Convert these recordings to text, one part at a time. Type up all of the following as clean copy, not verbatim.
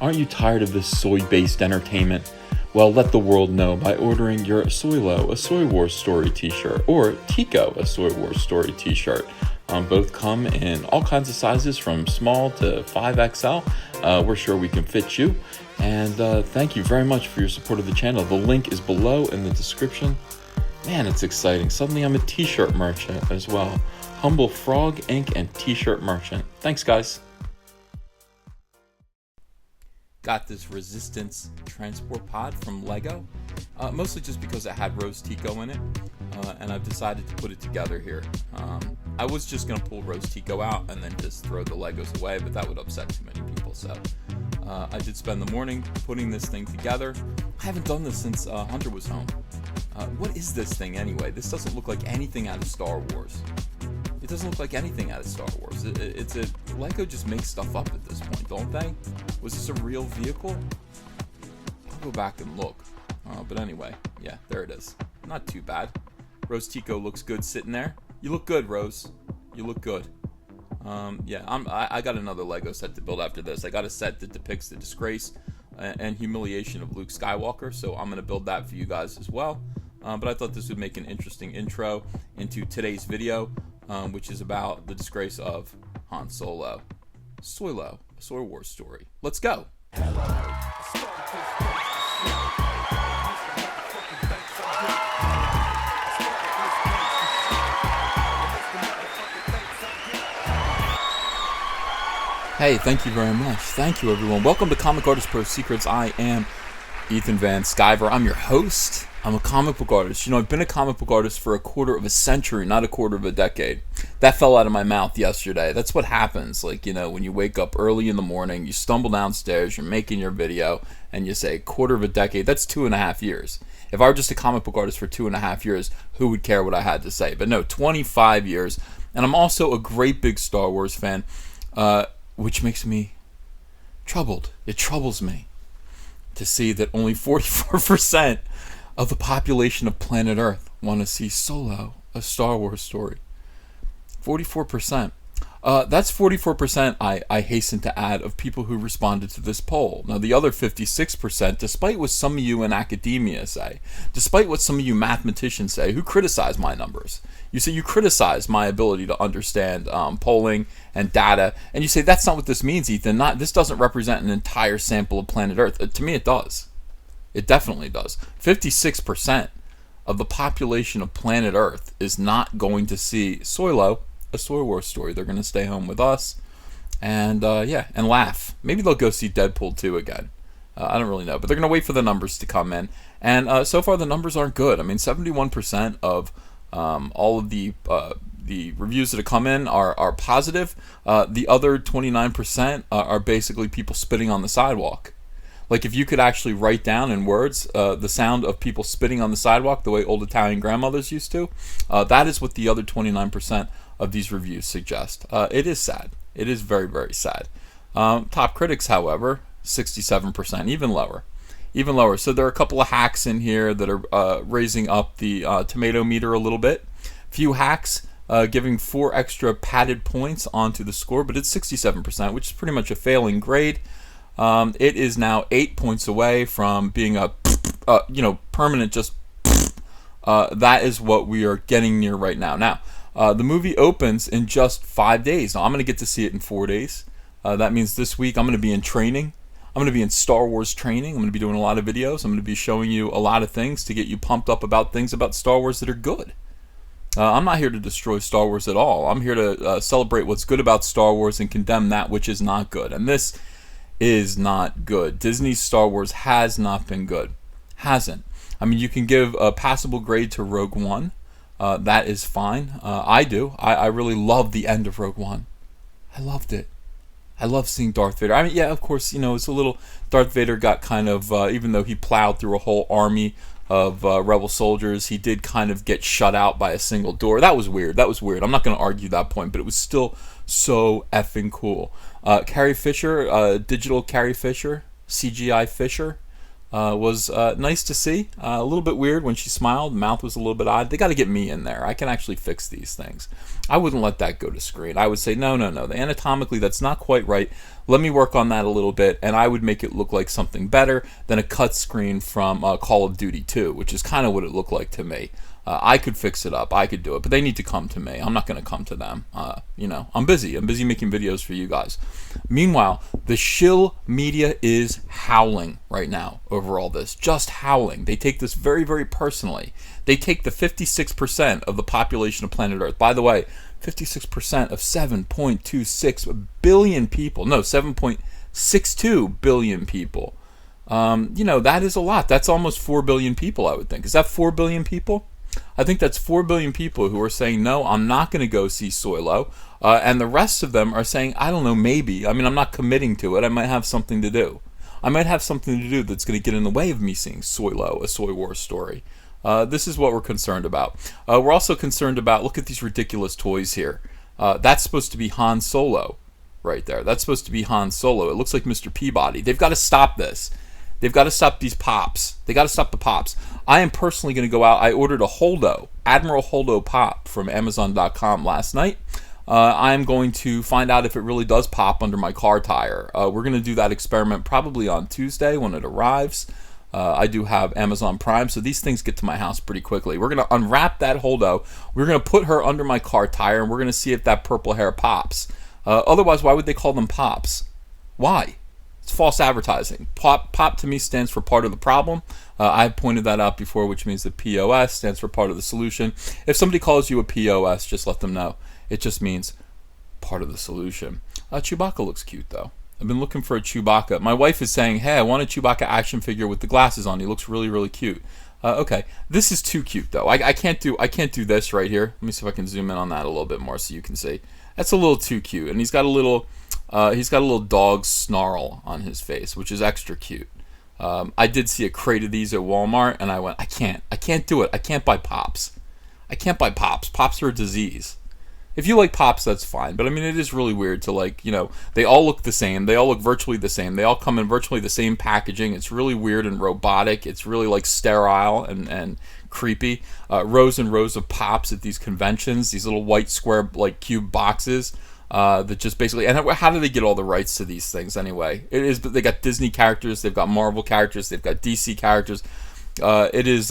Aren't you tired of this soy-based entertainment? Well, let the world know by ordering your SOYLO, a Soy Wars Story t-shirt, or Tico, a Soy Wars Story t-shirt. Both come in all kinds of sizes from small to 5XL. We're sure we can fit you. And thank you very much for your support of the channel. The link is below in the description. Man, it's exciting. Suddenly I'm a t-shirt merchant as well. Humble Frog, Ink, and t-shirt merchant. Thanks, guys. Got this Resistance transport pod from Lego, mostly just because it had Rose Tico in it, and I've decided to put it together here. I was just going to pull Rose Tico out and then just throw the Legos away, but that would upset too many people, so I did spend the morning putting this thing together. I haven't done this since Hunter was home. What is this thing anyway? This doesn't look like anything out of Star Wars. It doesn't look like anything out of Star Wars. It's a Lego just makes stuff up at this point, don't they? Was this a real vehicle? I'll go back and look. But anyway, yeah, there it is. Not too bad. Rose Tico looks good sitting there. You look good, Rose. You look good. Yeah, I got another Lego set to build after this. I got a set that depicts the disgrace and humiliation of Luke Skywalker, so I'm going to build that for you guys as well. But I thought this would make an interesting intro into today's video, which is about the disgrace of Han Solo. SOYLO, a Soy Wars story. Let's go! Hey, thank you very much. Thank you, everyone. Welcome to Comic Artist Pro Secrets. I am Ethan Van Sciver. I'm your host. I'm a comic book artist. You know, I've been a comic book artist for a quarter of a century, not a quarter of a decade. That fell out of my mouth yesterday. That's what happens. Like, you know, when you wake up early in the morning, you stumble downstairs, you're making your video, and you say quarter of a decade. That's 2.5 years. If I were just a comic book artist for 2.5 years, who would care what I had to say? But no, 25 years. And I'm also a great big Star Wars fan, which makes me troubled. It troubles me to see that only 44% of the population of planet Earth want to see SOYLO, a Star Wars story. 44%. That's 44%, I hasten to add, of people who responded to this poll. Now, the other 56%, despite what some of you in academia say, despite what some of you mathematicians say, who criticize my numbers, you say you criticize my ability to understand polling and data, and you say that's not what this means, Ethan. This doesn't represent an entire sample of planet Earth. To me, it does. It definitely does. 56% of the population of planet Earth is not going to see SOYLO, a Soy Wars story. They're going to stay home with us and yeah, and laugh. Maybe they'll go see Deadpool 2 again. I don't really know, but they're going to wait for the numbers to come in. And so far the numbers aren't good. I mean, 71% of all of the reviews that have come in are positive. The other 29% are basically people spitting on the sidewalk. Like, if you could actually write down in words the sound of people spitting on the sidewalk the way old Italian grandmothers used to, that is what the other 29% of these reviews suggest. It is sad. It is very, very sad. Top critics, however, 67%, even lower. Even lower. So there are a couple of hacks in here that are raising up the tomato meter a little bit. Few hacks giving 4 extra padded points onto the score, but it's 67%, which is pretty much a failing grade. It is now 8 points away from being a, permanent just. That is what we are getting near right now. Now, the movie opens in just 5 days. Now, I'm going to get to see it in 4 days. That means this week I'm going to be in training. I'm going to be in Star Wars training. I'm going to be doing a lot of videos. I'm going to be showing you a lot of things to get you pumped up about things about Star Wars that are good. I'm not here to destroy Star Wars at all. I'm here to celebrate what's good about Star Wars and condemn that which is not good. And this is not good. Disney's Star Wars has not been good. Hasn't. I mean, you can give a passable grade to Rogue One. That is fine. I do. I really love the end of Rogue One. I loved it. I love seeing Darth Vader. I mean, yeah, of course, it's a little... Darth Vader got kind of... even though he plowed through a whole army of rebel soldiers, he did kind of get shut out by a single door. That was weird. That was weird. I'm not going to argue that point, but it was still so effing cool. Carrie Fisher, digital Carrie Fisher, CGI Fisher, was nice to see. A little bit weird when she smiled. The mouth was a little bit odd. They got to get me in there. I can actually fix these things. I wouldn't let that go to screen. I would say, no. Anatomically, that's not quite right. Let me work on that a little bit, and I would make it look like something better than a cut screen from Call of Duty 2, which is kind of what it looked like to me. I could fix it up. I could do it. But they need to come to me. I'm not going to come to them. I'm busy. I'm busy making videos for you guys. Meanwhile, the shill media is howling right now over all this. Just howling. They take this very, very personally. They take the 56% of the population of planet Earth. By the way, 56% of 7.26 billion people. No, 7.62 billion people. That is a lot. That's almost 4 billion people, I would think. Is that 4 billion people? I think that's 4 billion people who are saying, no, I'm not going to go see SOYLO. And the rest of them are saying, I don't know, maybe. I mean, I'm not committing to it. I might have something to do. I might have something to do that's going to get in the way of me seeing SOYLO, a Soy Wars story. This is what we're concerned about. We're also concerned about, look at these ridiculous toys here. That's supposed to be Han Solo right there. That's supposed to be Han Solo. It looks like Mr. Peabody. They've got to stop this. They've got to stop these pops. They got to stop the pops. I am personally going to go out. I ordered a Holdo, Admiral Holdo pop from Amazon.com last night. I'm going to find out if it really does pop under my car tire. We're going to do that experiment probably on Tuesday when it arrives. I do have Amazon Prime, so these things get to my house pretty quickly. We're going to unwrap that Holdo. We're going to put her under my car tire, and we're going to see if that purple hair pops. Otherwise, why would they call them pops? Why? It's false advertising. Pop to me stands for part of the problem. I've pointed that out before, which means that POS stands for part of the solution. If somebody calls you a POS, just let them know. It just means part of the solution. Chewbacca looks cute, though. I've been looking for a Chewbacca. My wife is saying, hey, I want a Chewbacca action figure with the glasses on. He looks really, really cute. Okay, this is too cute, though. I can't do this right here. Let me see if I can zoom in on that a little bit more so you can see. That's a little too cute, and he's got a little dog snarl on his face, which is extra cute. I did see a crate of these at Walmart, and I went, I can't do it. I can't buy Pops. I can't buy Pops. Pops are a disease. If you like Pops, that's fine. But I mean, it is really weird to they all look the same. They all look virtually the same. They all come in virtually the same packaging. It's really weird and robotic. It's really like sterile and creepy. Rows and rows of Pops at these conventions. These little white square cube boxes. That just basically, and how do they get all the rights to these things anyway? They got Disney characters, they've got Marvel characters, they've got DC characters. It is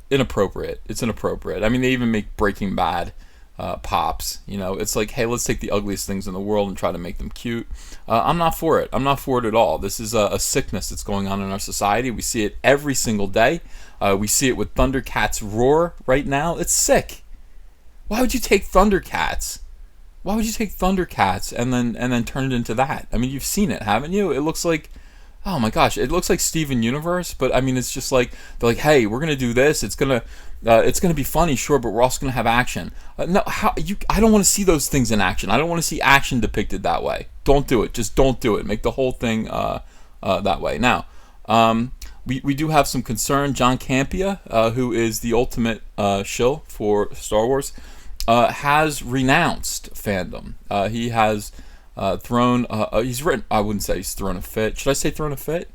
inappropriate. It's inappropriate. I mean, they even make Breaking Bad Pops. It's like, hey, let's take the ugliest things in the world and try to make them cute. I'm not for it. I'm not for it at all. This is a sickness that's going on in our society. We see it every single day. We see it with Thundercats Roar right now. It's sick. Why would you take Thundercats? Why would you take Thundercats and then turn it into that? I mean, you've seen it, haven't you? It looks like, oh my gosh, it looks like Steven Universe, but I mean, it's just like, they're like, hey, we're gonna do this. It's gonna be funny, sure, but we're also gonna have action. I don't want to see those things in action. I don't want to see action depicted that way. Don't do it. Just don't do it. Make the whole thing that way. Now, we do have some concern. John Campea, who is the ultimate shill for Star Wars, has renounced fandom. He has thrown. He's written. I wouldn't say he's thrown a fit. Should I say thrown a fit?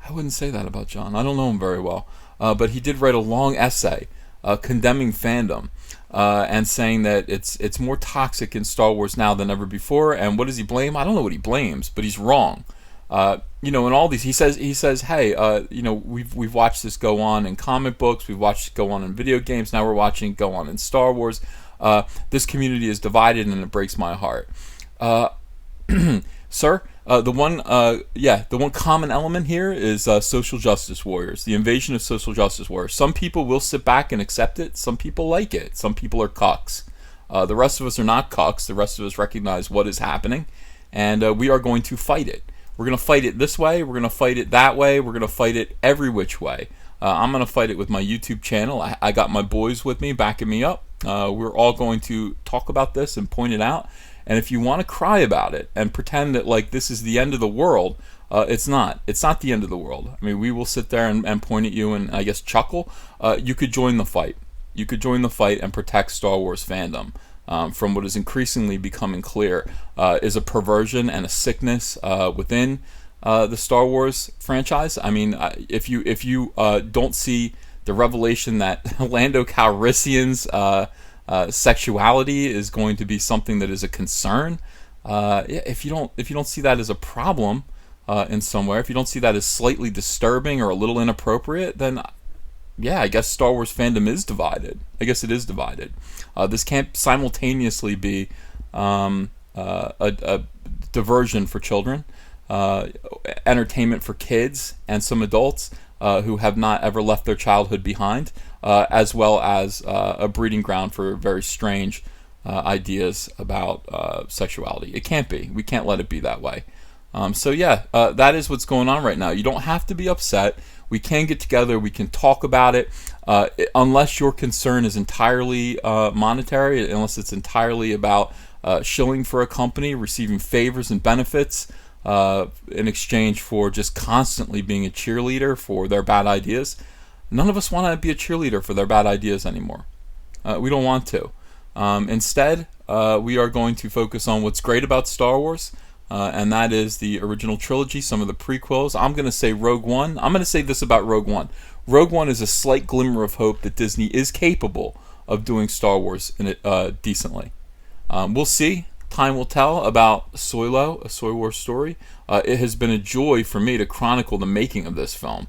I wouldn't say that about John. I don't know him very well. But he did write a long essay condemning fandom and saying that it's more toxic in Star Wars now than ever before. And what does he blame? I don't know what he blames, but he's wrong. In all these, he says, hey, we've watched this go on in comic books. We've watched it go on in video games. Now we're watching it go on in Star Wars. This community is divided, and it breaks my heart. Sir, the one common element here is social justice warriors, the invasion of social justice warriors. Some people will sit back and accept it. Some people like it. Some people are cucks. The rest of us are not cucks. The rest of us recognize what is happening, and we are going to fight it. We're going to fight it this way. We're going to fight it that way. We're going to fight it every which way. I'm going to fight it with my YouTube channel. I got my boys with me, backing me up. We're all going to talk about this and point it out. And if you want to cry about it and pretend that this is the end of the world, it's not. It's not the end of the world. I mean, we will sit there and point at you and I guess chuckle. You could join the fight. You could join the fight and protect Star Wars fandom from what is increasingly becoming clear is a perversion and a sickness within the Star Wars franchise. I mean, if you don't see the revelation that Lando Calrissian's sexuality is going to be something that is a concern, if you don't see that as a problem in somewhere, if you don't see that as slightly disturbing or a little inappropriate, then yeah, I guess Star Wars fandom is divided. I guess it is divided. This can't simultaneously be a diversion for children, entertainment for kids and some adults who have not ever left their childhood behind, as well as a breeding ground for very strange ideas about sexuality. It can't be. We can't let it be that way. So yeah, that is what's going on right now. You don't have to be upset. We can get together. We can talk about it. Unless your concern is entirely monetary, unless it's entirely about shilling for a company, receiving favors and benefits in exchange for just constantly being a cheerleader for their bad ideas. None of us want to be a cheerleader for their bad ideas anymore. We don't want to. Instead, we are going to focus on what's great about Star Wars, and that is the original trilogy, some of the prequels. I'm going to say Rogue One. I'm going to say this about Rogue One. Rogue One is a slight glimmer of hope that Disney is capable of doing Star Wars in it decently. We'll see. Time will tell about SOYLO, a Soy Wars story. It has been a joy for me to chronicle the making of this film.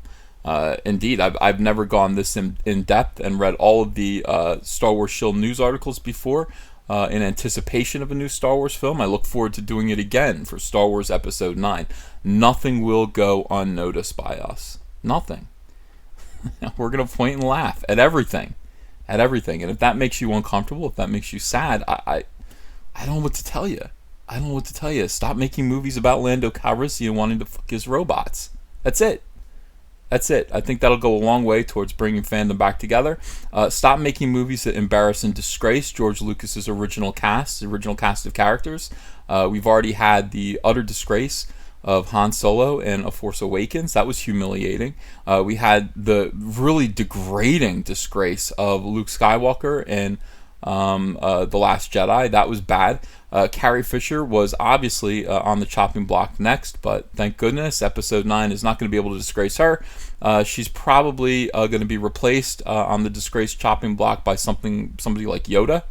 Indeed, I've never gone this in depth and read all of the Star Wars Shield news articles before in anticipation of a new Star Wars film. I look forward to doing it again for Star Wars Episode 9. Nothing will go unnoticed by us. Nothing. We're going to point and laugh at everything. At everything. And if that makes you uncomfortable, if that makes you sad, I don't know what to tell you. I don't know what to tell you. Stop making movies about Lando Calrissian wanting to fuck his robots. That's it. That's it. I think that'll go a long way towards bringing fandom back together. Stop making movies that embarrass and disgrace George Lucas's original cast, the original cast of characters. We've already had the utter disgrace of Han Solo in A Force Awakens. That was humiliating. We had the really degrading disgrace of Luke Skywalker in The Last Jedi. That was bad. Carrie Fisher was obviously on the chopping block next, but thank goodness Episode 9 is not going to be able to disgrace her. She's probably going to be replaced on the disgrace chopping block by somebody like Yoda.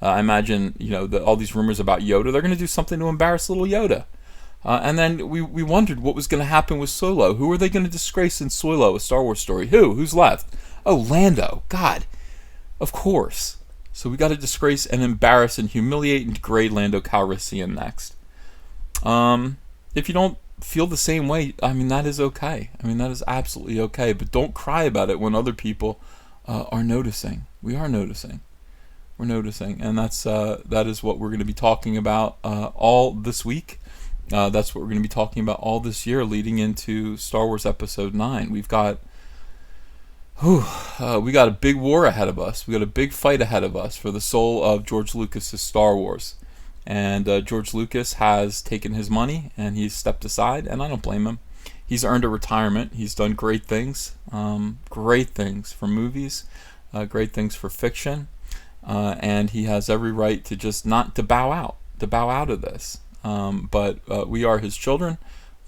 I imagine, all these rumors about Yoda, they're going to do something to embarrass little Yoda. And then we wondered what was going to happen with SOYLO. Who are they going to disgrace in SOYLO, a Star Wars story? Who's left? Oh, Lando. God. Of course. So we got to disgrace and embarrass and humiliate and degrade Lando Calrissian next. If you don't feel the same way, I mean, that is okay. I mean, that is absolutely okay. But don't cry about it when other people are noticing. We are noticing. We're noticing. And that is what we're going to be talking about all this week. That's what we're going to be talking about all this year leading into Star Wars Episode 9. We got a big war ahead of us. We got a big fight ahead of us for the soul of George Lucas's Star Wars. And George Lucas has taken his money and he's stepped aside, and I don't blame him. He's earned a retirement. He's done great things for movies, great things for fiction, and he has every right to just not to bow out of this. But we are his children.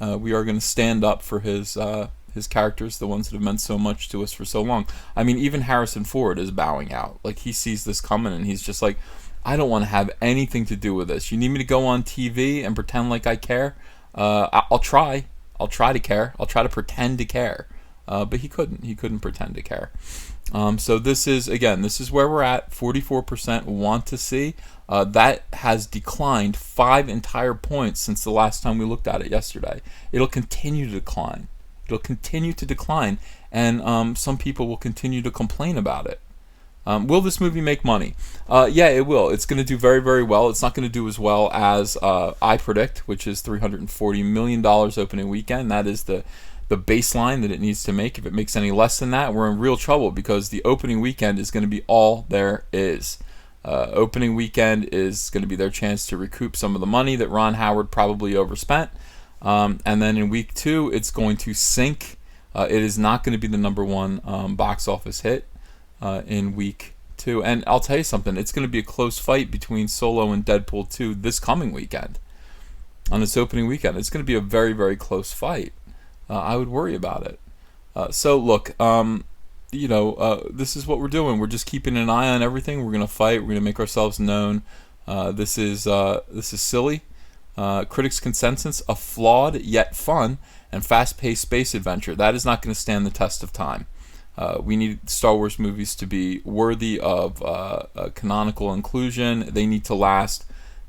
We are going to stand up for his characters, the ones that have meant so much to us for so long. I mean, even Harrison Ford is bowing out. Like, he sees this coming and he's just like, I don't want to have anything to do with this. You need me to go on TV and pretend like I care? I'll try. I'll try to care. I'll try to pretend to care. But he couldn't. He couldn't pretend to care. So this is where we're at. 44% want to see. That has declined 5 entire points since the last time we looked at it yesterday. It'll continue to decline. It'll continue to decline, and some people will continue to complain about it. Will this movie make money? Yeah, it will. It's going to do very, very well. It's not going to do as well as I predict, which is $340 million opening weekend. That is the baseline that it needs to make. If it makes any less than that, we're in real trouble, because the opening weekend is going to be all there is. Opening weekend is going to be their chance to recoup some of the money that Ron Howard probably overspent. And then in week 2, it's going to sink. It is not going to be the number 1 box office hit in week 2. And I'll tell you something, it's going to be a close fight between Solo and Deadpool 2 this coming weekend. on its opening weekend. It's going to be a very, very close fight. I would worry about it. So look, this is what we're doing. We're just keeping an eye on everything. We're going to fight. We're going to make ourselves known. This is silly. Critics' consensus: a flawed yet fun and fast-paced space adventure. That is not going to stand the test of time. We need Star Wars movies to be worthy of canonical inclusion. They need to last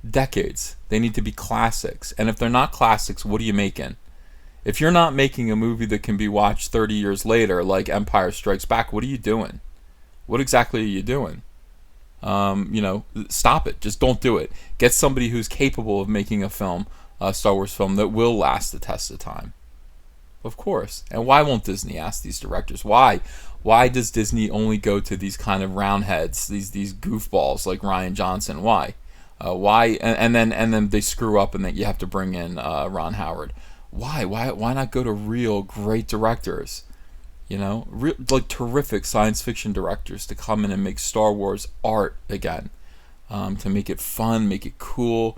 decades. They need to be classics. And if they're not classics, what are you making? If you're not making a movie that can be watched 30 years later, like Empire Strikes Back, what are you doing? What exactly are you doing? Stop it. Just don't do it. Get somebody who's capable of making a film, a Star Wars film, that will last the test of time. Of course. And why won't Disney ask these directors? Why? Why does Disney only go to these kind of roundheads, these goofballs like Rian Johnson? Why? Why? And then they screw up, and then you have to bring in Ron Howard. Why? Why not go to real great directors? Like terrific science fiction directors to come in and make Star Wars art again, to make it fun, make it cool,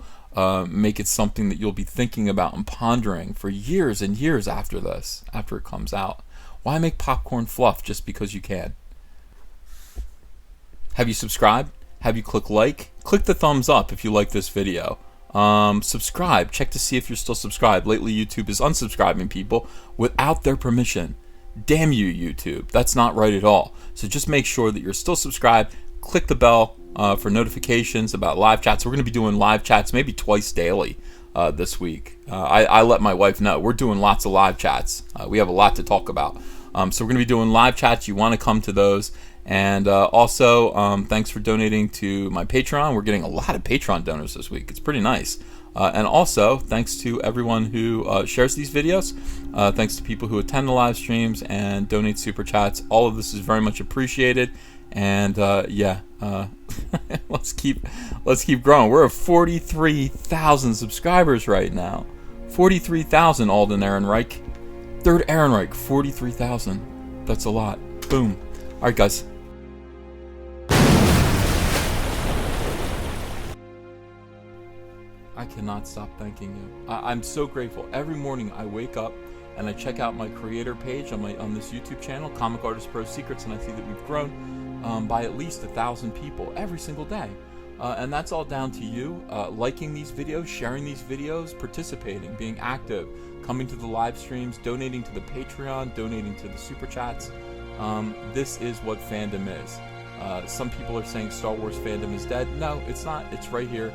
make it something that you'll be thinking about and pondering for years and years after it comes out. Why make popcorn fluff just because you can? Have you subscribed? Have you clicked like? Click the thumbs up if you like this video. Subscribe. Check to see if you're still subscribed. Lately, YouTube is unsubscribing people without their permission. Damn you, YouTube. That's not right at all. So just make sure that you're still subscribed. Click the bell for notifications about live chats. We're going to be doing live chats maybe twice daily this week. I let my wife know. We're doing lots of live chats. We have a lot to talk about. So we're going to be doing live chats. You want to come to those. And also, thanks for donating to my Patreon. We're getting a lot of Patreon donors this week. It's pretty nice. And also, thanks to everyone who shares these videos. Thanks to people who attend the live streams and donate super chats. All of this is very much appreciated. And let's keep growing. We're at 43,000 subscribers right now. 43,000, Alden Ehrenreich. Third Ehrenreich, 43,000. That's a lot. Boom. All right, guys. I cannot stop thanking you. I'm so grateful. Every morning I wake up and I check out my creator page on this YouTube channel, Comic Artist Pro Secrets, and I see that we've grown by at least 1,000 people every single day. And that's all down to you liking these videos, sharing these videos, participating, being active, coming to the live streams, donating to the Patreon, donating to the super chats. This is what fandom is. Some people are saying Star Wars fandom is dead. No, it's not. It's right here.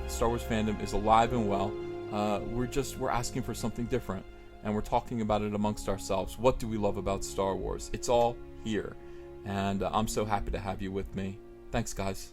Star Wars fandom is alive and well. We're asking for something different, and we're talking about it amongst ourselves. What do we love about Star Wars? It's all here, and I'm so happy to have you with me. Thanks, guys.